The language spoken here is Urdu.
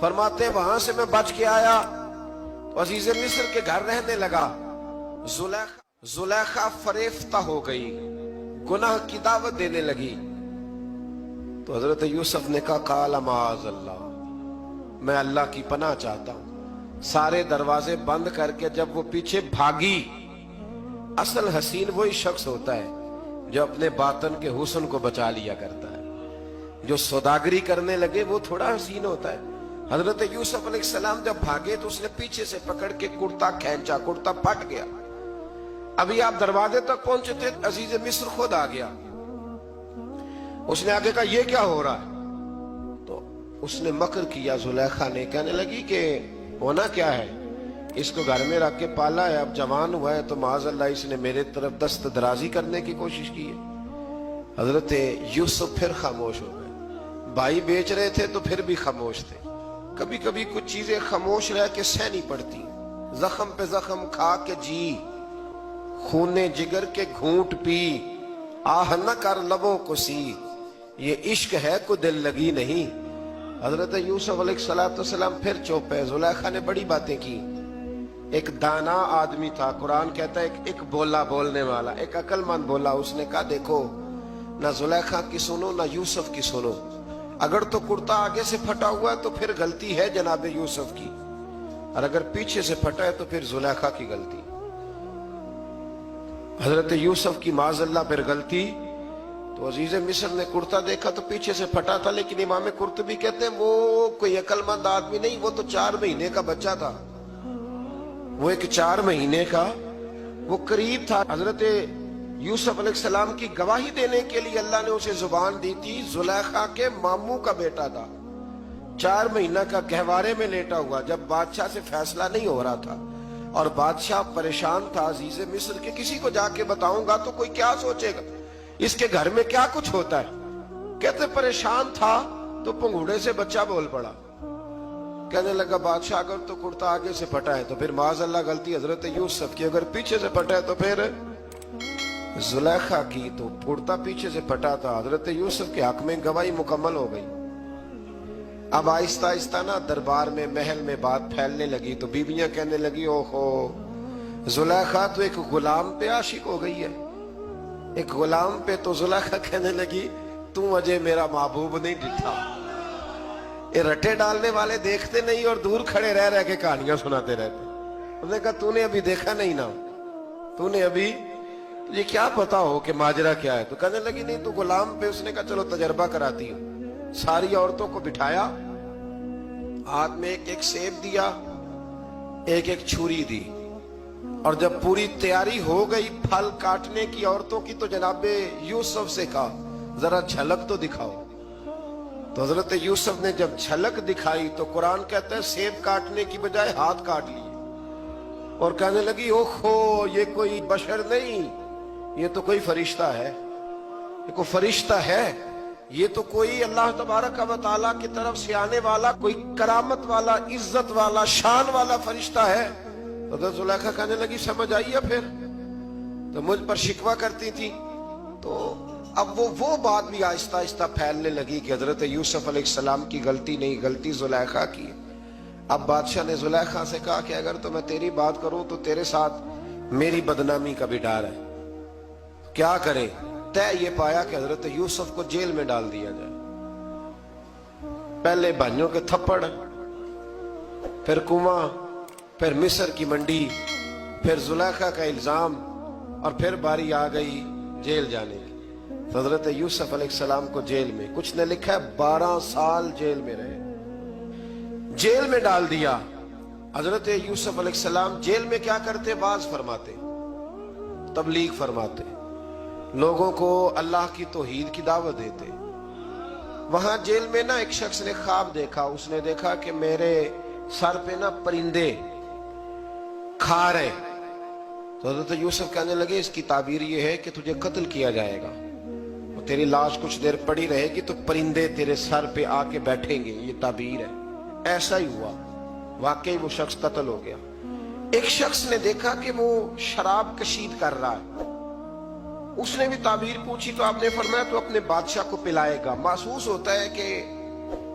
فرماتے وہاں سے میں بچ کے آیا تو عزیز مصر کے گھر رہنے لگا. زلیخا فریفتہ ہو گئی, گناہ کی دعوت دینے لگی. تو حضرت یوسف نے کہا قال معاذ اللہ, میں اللہ کی پناہ چاہتا ہوں. سارے دروازے بند کر کے جب وہ پیچھے بھاگی, اصل حسین وہی شخص ہوتا ہے جو اپنے باطن کے حسن کو بچا لیا کرتا ہے. جو سوداگری کرنے لگے وہ تھوڑا حسین ہوتا ہے. حضرت یوسف علیہ السلام جب بھاگے تو اس نے پیچھے سے پکڑ کے کرتا کھینچا, کرتا پھٹ گیا. ابھی آپ دروازے تک پہنچے تھے, عزیز مصر خود آ گیا. اس نے آگے کہا یہ کیا ہو رہا ہے؟ تو اس نے مکر کیا. زلیخا نے کہنے لگی کہ ہونا کیا ہے, اس کو گھر میں رکھ کے پالا ہے, اب جوان ہوا ہے تو معاذ اللہ اس نے میرے طرف دست درازی کرنے کی کوشش کی ہے. حضرت یوسف پھر خاموش ہو گئے. بھائی بیچ رہے تھے تو پھر بھی خاموش تھے. کبھی کبھی کچھ چیزیں خاموش رہ کے سہنی پڑتی. زخم پہ زخم کھا کے جی, خونے جگر کے گھونٹ پی, آہ نہ کر لبوں کو سی, یہ عشق ہے کو دل لگی نہیں. حضرت یوسف علیہ السلام پھر چوپ ہے. زلیخا نے بڑی باتیں کی. ایک دانا آدمی تھا, قرآن کہتا ہے ایک بولا بولنے والا, ایک عقل مند بولا. اس نے کہا دیکھو نہ زلیخا کی سنو نہ یوسف کی سنو. اگر تو کرتا آگے سے پھٹا ہوا ہے تو پھر غلطی ہے جناب یوسف کی, اور اگر پیچھے سے پھٹا ہے تو پھر زلیخا کی غلطی. حضرت یوسف کی معاذ اللہ پھر غلطی. تو عزیز مصر نے کرتا دیکھا تو پیچھے سے پھٹا تھا, لیکن امام قرطبی کہتے ہیں وہ کوئی عقل مند آدمی نہیں, وہ تو 4 مہینے کا بچہ تھا. وہ ایک 4 مہینے کا وہ قریب تھا. حضرت یوسف علیہ السلام کی گواہی دینے کے لیے اللہ نے اسے زبان دی تھی. زلیخا کے ماموں کا بیٹا تھا, 4 مہینہ کا گہوارے میں لیٹا ہوا, جب بادشاہ سے فیصلہ نہیں ہو رہا تھا اور بادشاہ پریشان تھا. عزیز مصر کے کسی کو جا کے بتاؤں گا تو کوئی کیا سوچے گا, اس کے گھر میں کیا کچھ ہوتا ہے. کہتے پریشان تھا تو پنگوڑے سے بچہ بول پڑا. کہنے لگا بادشاہ اگر تو کرتا آگے سے پھٹا ہے تو پھر معاذ اللہ غلطی حضرت یوسف کی, اگر پیچھے سے پھٹا ہے تو پھر زلیخا کی. تو کرتا پیچھے سے پھٹا تھا. حضرت یوسف کے حق میں گواہی مکمل ہو گئی. اب آہستہ آہستہ نا دربار میں محل میں بات پھیلنے لگی. تو بیویاں کہنے لگی اوہو زلیخا تو ایک غلام پہ عاشق ہو گئی ہے, ایک غلام پہ. تو زلیخا کہنے لگی تو اجے میرا محبوب نہیں ڈٹھا. یہ رٹے ڈالنے والے دیکھتے نہیں اور دور کھڑے رہ کے کہانیاں سناتے رہتے. انہوں نے کہا تو نے ابھی دیکھا نہیں نا, تو نے ابھی یہ کیا پتا ہو کہ ماجرا کیا ہے. تو کہنے لگی نہیں تو غلام پہ. اس نے کہا چلو تجربہ کراتی ہوں. ساری عورتوں کو بٹھایا, ہاتھ میں ایک سیب دیا, ایک چھری دی, اور جب پوری تیاری ہو گئی پھل کاٹنے کی عورتوں کی تو جناب یوسف سے کہا ذرا جھلک تو دکھاؤ. تو حضرت یوسف نے جب جھلک دکھائی تو قرآن کہتا ہے سیب کاٹنے کی بجائے ہاتھ کاٹ لیے, اور کہنے لگی اوہو یہ کوئی بشر نہیں, یہ تو کوئی فرشتہ ہے, یہ کوئی فرشتہ ہے, یہ تو کوئی اللہ تبارک و تعالیٰ کی طرف سے آنے والا کوئی کرامت والا عزت والا شان والا فرشتہ ہے. حضرت زلیخا کہنے لگی سمجھ آئی ہے پھر تو مجھ پر شکوہ کرتی تھی. تو اب وہ بات بھی آہستہ آہستہ پھیلنے لگی کہ حضرت یوسف علیہ السلام کی غلطی نہیں, غلطی زلیخا کی. اب بادشاہ نے زلیخا سے کہا کہ اگر تو میں تیری بات کروں تو تیرے ساتھ میری بدنامی کا بھی ڈر ہے, کیا کرے. طے یہ پایا کہ حضرت یوسف کو جیل میں ڈال دیا جائے. پہلے بھائیوں کے تھپڑ, پھر کنواں, پھر مصر کی منڈی, پھر زلیخا کا الزام, اور پھر باری آ گئی جیل جانے کی. حضرت یوسف علیہ السلام کو جیل میں, کچھ نے لکھا ہے 12 سال جیل میں رہے, جیل میں ڈال دیا. حضرت یوسف علیہ السلام جیل میں کیا کرتے؟ واعظ فرماتے, تبلیغ فرماتے, لوگوں کو اللہ کی توحید کی دعوت دیتے. وہاں جیل میں نا ایک شخص نے خواب دیکھا. اس نے دیکھا کہ میرے سر پہ نا پرندے کھا رہے. تو حضرت یوسف کہنے لگے اس کی تعبیر یہ ہے کہ تجھے قتل کیا جائے گا, اور تیری لاش کچھ دیر پڑی رہے گی تو پرندے تیرے سر پہ آ کے بیٹھیں گے, یہ تعبیر ہے. ایسا ہی ہوا, واقعی وہ شخص قتل ہو گیا. ایک شخص نے دیکھا کہ وہ شراب کشید کر رہا ہے. اس نے بھی تعبیر پوچھی تو آپ نے فرمایا تو اپنے بادشاہ کو پلائے گا. محسوس ہوتا ہے کہ